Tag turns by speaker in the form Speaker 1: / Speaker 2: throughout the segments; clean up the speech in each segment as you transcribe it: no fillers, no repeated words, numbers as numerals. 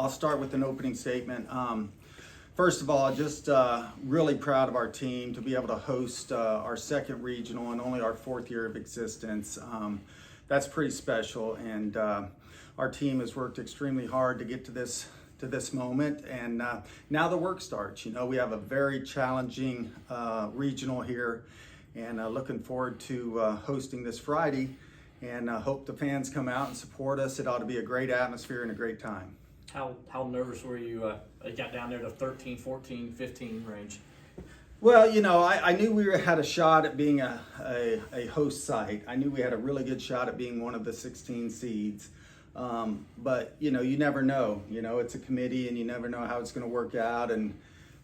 Speaker 1: I'll start with an opening statement. First of all, just really proud of our team to be able to host our second regional and only our fourth year of existence. That's pretty special, and our team has worked extremely hard to get to this moment, and now the work starts. You know, we have a very challenging regional here, and looking forward to hosting this Friday, and hope the fans come out and support us. It ought to be a great atmosphere and a great time.
Speaker 2: How nervous were you? You got down there to 13, 14, 15 range.
Speaker 1: Well, you know, I knew we had a shot at being a host site. I knew we had a really good shot at being one of the 16 seeds. But, you know, you never know. You know, it's a committee and you never know how it's going to work out. And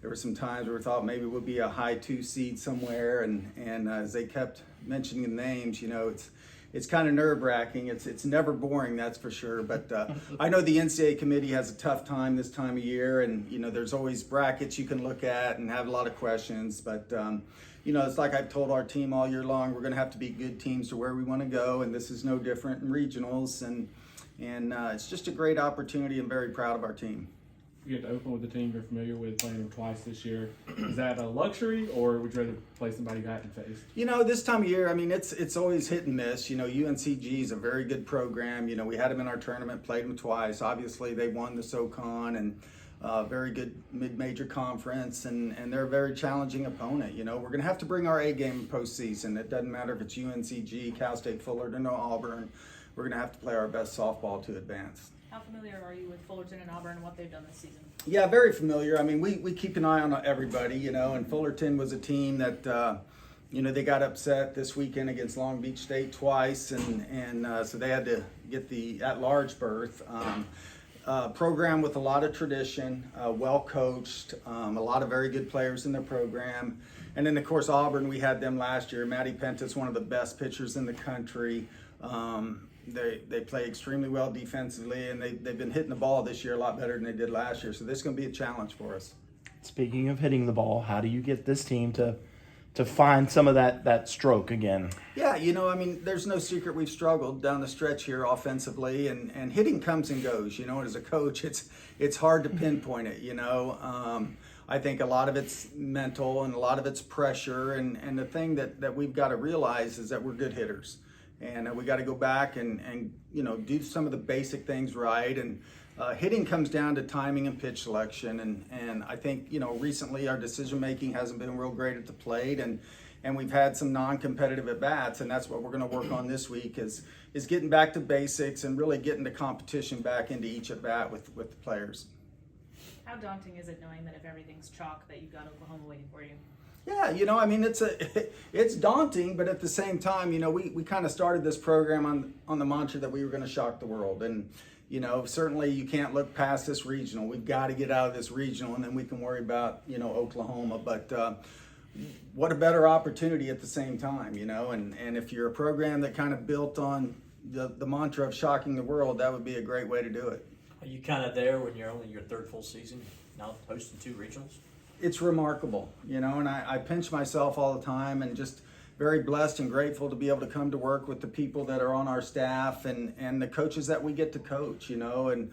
Speaker 1: there were some times where we thought maybe we'll be a high 2 seed somewhere. And as they kept mentioning the names, you know, it's kind of nerve-wracking. It's never boring, that's for sure. But I know the NCAA committee has a tough time this time of year, and you know there's always brackets you can look at and have a lot of questions. But you know, it's like I've told our team all year long, we're going to have to be good teams to where we want to go, and this is no different in regionals. And it's just a great opportunity. I'm very proud of our team.
Speaker 3: You get to open with a team you're familiar with, playing them twice this year. Is that a luxury, or would you rather play somebody you hadn't faced?
Speaker 1: You know, this time of year, I mean, it's always hit and miss. You know, UNCG is a very good program. You know, we had them in our tournament, played them twice. Obviously, they won the SoCon and very good mid-major conference, and they're a very challenging opponent. You know, we're going to have to bring our A game in postseason. It doesn't matter if it's UNCG, Cal State Fullerton, or Auburn. We're going to have to play our best softball to advance.
Speaker 4: How familiar are you with Fullerton and Auburn and what they've done this season?
Speaker 1: Yeah, very familiar. I mean, we keep an eye on everybody, you know, and Fullerton was a team that, you know, they got upset this weekend against Long Beach State twice, and so they had to get the at-large berth. Program with a lot of tradition, well coached, a lot of very good players in the program. And then, of course, Auburn, we had them last year. Matty Pentis, one of the best pitchers in the country. They play extremely well defensively, and they've been hitting the ball this year a lot better than they did last year. So this is going to be a challenge for us.
Speaker 5: Speaking of hitting the ball, how do you get this team to find some of that stroke again?
Speaker 1: Yeah, you know, I mean, there's no secret we've struggled down the stretch here offensively, and hitting comes and goes. You know, as a coach, it's hard to pinpoint it, you know. I think a lot of it's mental and a lot of it's pressure, and the thing that we've got to realize is that we're good hitters. And we got to go back and you know, do some of the basic things right. And hitting comes down to timing and pitch selection. And I think, you know, recently our decision making hasn't been real great at the plate, and we've had some non-competitive at bats. And that's what we're going to work on this week is getting back to basics and really getting the competition back into each at bat with the players.
Speaker 4: How daunting is it knowing that if everything's chalk that you've got Oklahoma waiting for you?
Speaker 1: Yeah, you know, I mean, it's daunting, but at the same time, you know, we kind of started this program on the mantra that we were going to shock the world. And, you know, certainly you can't look past this regional. We've got to get out of this regional, and then we can worry about, you know, Oklahoma. But what a better opportunity at the same time, you know, and if you're a program that kind of built on the mantra of shocking the world, that would be a great way to do it.
Speaker 2: Are you kind of there when you're only your third full season, now hosting 2 regionals?
Speaker 1: It's remarkable, you know, and I pinch myself all the time, and just very blessed and grateful to be able to come to work with the people that are on our staff and the coaches that we get to coach, you know, and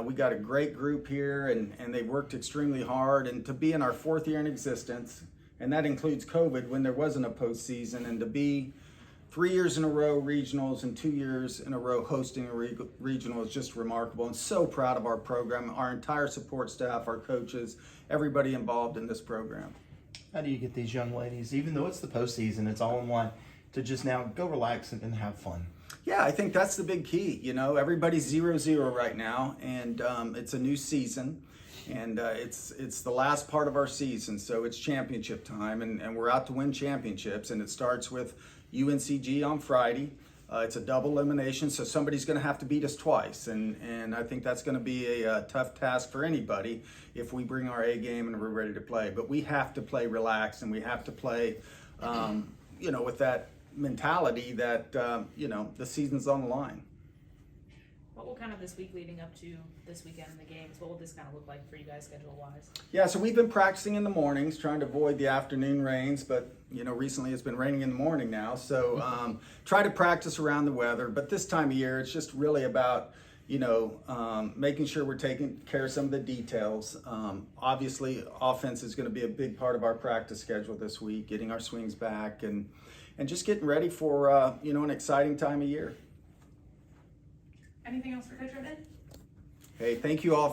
Speaker 1: we got a great group here, and they worked extremely hard, and to be in our 4th year in existence, and that includes COVID when there wasn't a postseason, and to be 3 years in a row regionals and 2 years in a row hosting a regional is just remarkable. And so proud of our program, our entire support staff, our coaches, everybody involved in this program.
Speaker 5: How do you get these young ladies, even though it's the postseason, it's all in one, to just now go relax and have fun?
Speaker 1: Yeah, I think that's the big key. You know, everybody's 0-0 right now, and it's a new season, and it's the last part of our season, so it's championship time, and we're out to win championships, and it starts with UNCG on Friday. It's a double elimination, so somebody's going to have to beat us twice, and I think that's going to be a tough task for anybody if we bring our A game and we're ready to play. But we have to play relaxed, and we have to play, you know, with that mentality that, you know, the season's on the line.
Speaker 4: What will kind of this week leading up to this weekend in the games, what will this kind of look like for you guys schedule-wise?
Speaker 1: Yeah, so we've been practicing in the mornings, trying to avoid the afternoon rains, but, you know, recently it's been raining in the morning now. So try to practice around the weather. But this time of year, it's just really about, making sure we're taking care of some of the details. Obviously, offense is going to be a big part of our practice schedule this week, getting our swings back and just getting ready for, an exciting time of year.
Speaker 4: Anything else for Coach Rittman?
Speaker 1: Hey, thank you all.